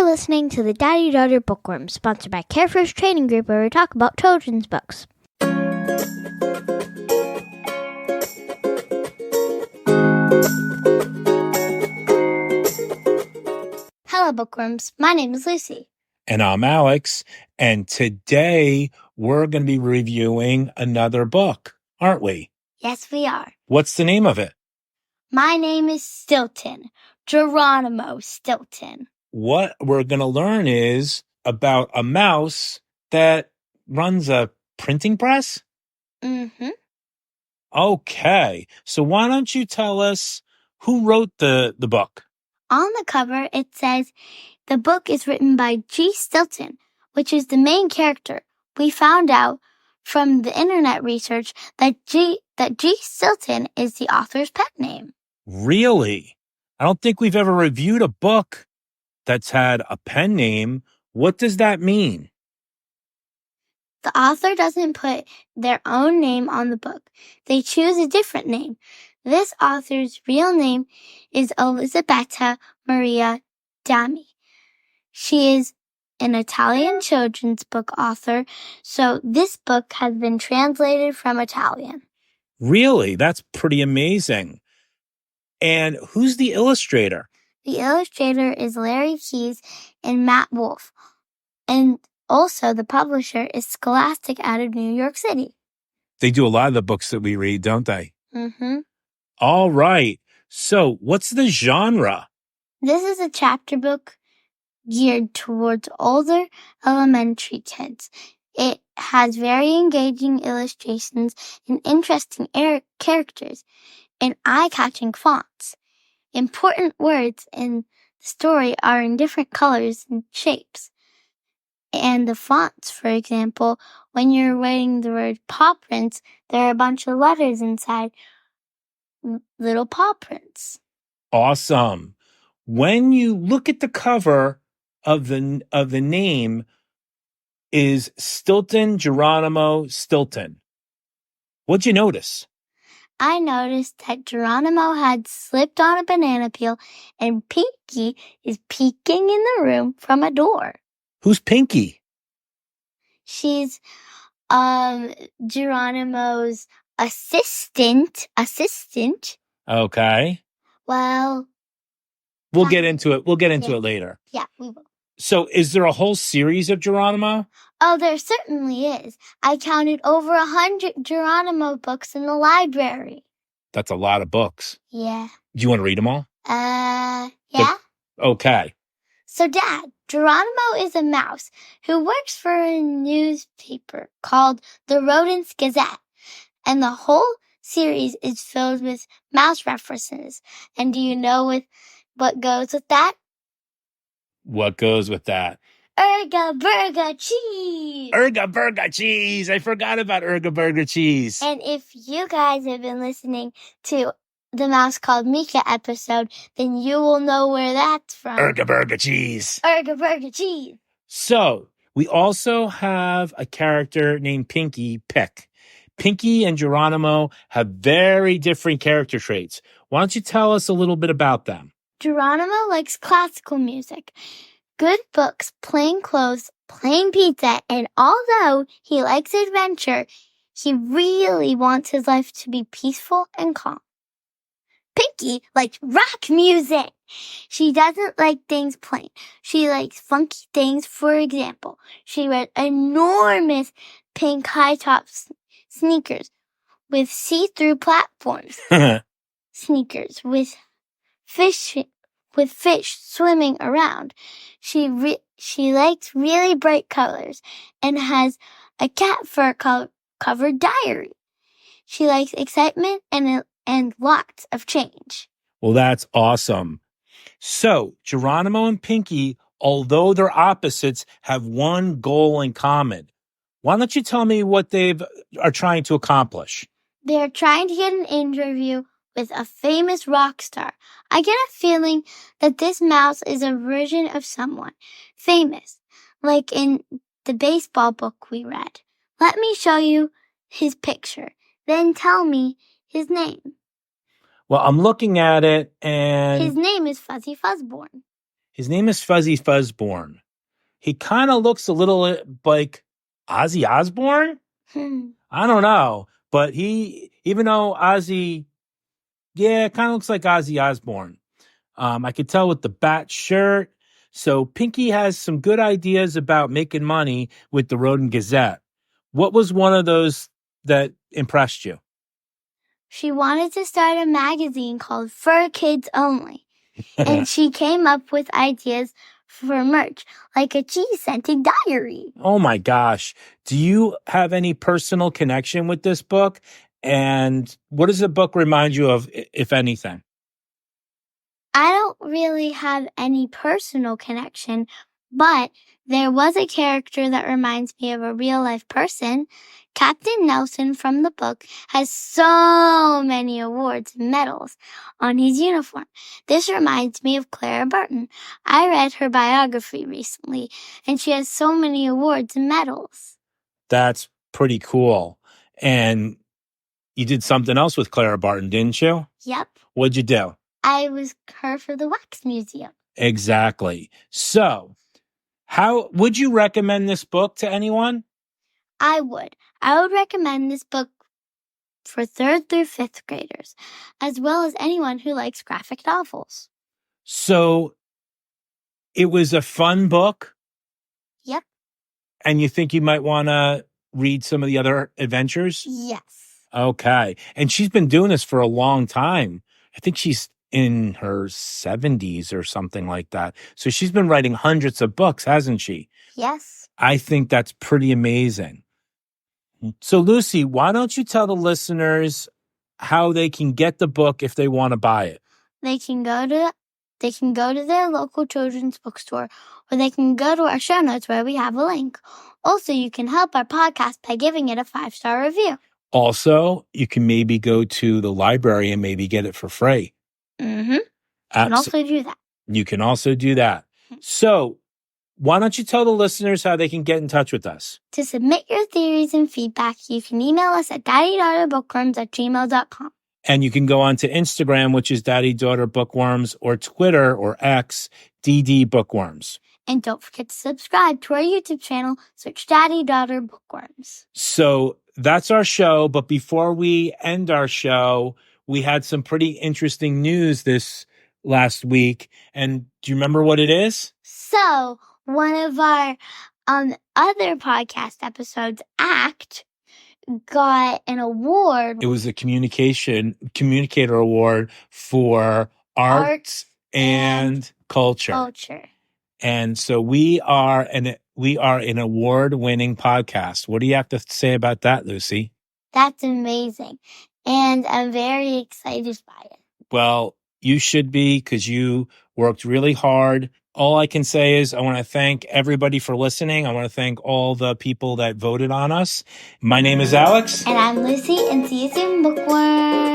listening to the Daddy Daughter Bookworm, sponsored by Carefirst Training Group, where we talk about children's books. Hello, Bookworms. My name is Lucy. And I'm Alex. And today we're going to be reviewing another book, aren't we? Yes, we are. What's the name of it? My name is Stilton. Geronimo Stilton. What we're going to learn is about a mouse that runs a printing press? Mm-hmm. Okay. So why don't you tell us who wrote the book? On the cover, it says, the book is written by G. Stilton, which is the main character. We found out from the internet research that G. Stilton is the author's pet name. Really? I don't think we've ever reviewed a book that's had a pen name. What does that mean? The author doesn't put their own name on the book. They choose a different name. This author's real name is Elisabetta Dami. She is an Italian children's book author, so this book has been translated from Italian. Really? That's pretty amazing. And who's the illustrator? The illustrator is Larry Keyes and Matt Wolf. And also the publisher is Scholastic out of New York City. They do a lot of the books that we read, don't they? Mm-hmm. All right. So what's the genre? This is a chapter book geared towards older elementary kids. It has very engaging illustrations and interesting characters and eye-catching fonts. Important words in the story are in different colors and shapes. And the fonts, for example, when you're writing the word paw prints, there are a bunch of letters inside, little paw prints. Awesome. When you look at the cover of the name is Stilton, Geronimo Stilton. What'd you notice? I noticed that Geronimo had slipped on a banana peel and Pinky is peeking in the room from a door. Who's Pinky? She's Geronimo's assistant. Okay. Well, we'll get into it. We'll get into it later. Yeah, we will. So is there a whole series of Geronimo? Oh, there certainly is. I counted over 100 Geronimo books in the library. That's a lot of books. Yeah. Do you want to read them all? Yeah. Okay. So, Dad, Geronimo is a mouse who works for a newspaper called the Rodents Gazette. And the whole series is filled with mouse references. And do you know what goes with that? What goes with that? Erga Burger Cheese! Erga Burger Cheese! I forgot about Erga Burger Cheese. And if you guys have been listening to the Mouse Called Mika episode, then you will know where that's from. Erga Burger Cheese! Erga Burger Cheese! So, we also have a character named Pinky Pick. Pinky and Geronimo have very different character traits. Why don't you tell us a little bit about them? Geronimo likes classical music, good books, plain clothes, plain pizza, and although he likes adventure, he really wants his life to be peaceful and calm. Pinky likes rock music. She doesn't like things plain. She likes funky things. For example, she wears enormous pink high-top sneakers with see-through platforms. Sneakers with fish swimming around. She likes really bright colors and has a cat fur covered diary. She likes excitement and lots of change. Well, that's awesome. So, Geronimo and Pinky, although they're opposites, have one goal in common. Why don't you tell me what they are trying to accomplish? They're trying to get an interview with a famous rock star. I get a feeling that this mouse is a version of someone famous, like in the baseball book we read. Let me show you his picture, then tell me his name. Well, I'm looking at it and... His name is Fuzzy Fuzzborn. His name is Fuzzy Fuzzborn. He kind of looks a little like Ozzy Osbourne. I don't know. But even though Ozzy, kind of looks like Ozzy Osbourne. I could tell with the bat shirt. So Pinky has some good ideas about making money with the Rodent Gazette. What was one of those that impressed you? She wanted to start a magazine called For Kids Only. And she came up with ideas for merch, like a cheese-scented diary. Oh my gosh. Do you have any personal connection with this book? And what does the book remind you of, if anything? I don't really have any personal connection, but there was a character that reminds me of a real-life person. Captain Nelson from the book has so many awards and medals on his uniform. This reminds me of Clara Barton. I read her biography recently, and she has so many awards and medals. That's pretty cool. And you did something else with Clara Barton, didn't you? Yep. What'd you do? I was her for the Wax Museum. Exactly. So, how would you recommend this book to anyone? I would. I would recommend this book for 3rd through 5th graders, as well as anyone who likes graphic novels. So, it was a fun book? Yep. And you think you might want to read some of the other adventures? Yes. Okay. And she's been doing this for a long time. I think she's in her 70s or something like that. So she's been writing hundreds of books, hasn't she? Yes. I think that's pretty amazing. So, Lucy, why don't you tell the listeners how they can get the book if they want to buy it? They can go to their local children's bookstore, or they can go to our show notes where we have a link. Also, you can help our podcast by giving it a 5-star review. Also, you can maybe go to the library and maybe get it for free. Mm-hmm. You can also do that. You can also do that. So, why don't you tell the listeners how they can get in touch with us? To submit your theories and feedback, you can email us at daddydaughterbookworms@gmail.com. And you can go on to Instagram, which is Daddy Daughter Bookworms, or Twitter or X, DD Bookworms. And don't forget to subscribe to our YouTube channel. Search Daddy Daughter Bookworms. So that's our show. But before we end our show, we had some pretty interesting news this last week. And do you remember what it is? So one of our other podcast episodes, ACT, got an award. It was a Communicator Award for arts and culture. And so we are an award-winning podcast. What do you have to say about that, Lucy? That's amazing. And I'm very excited by it. Well, you should be, because you worked really hard. All I can say is I want to thank everybody for listening. I want to thank all the people that voted on us. My name is Alex. And I'm Lucy, and see you soon, Bookworm.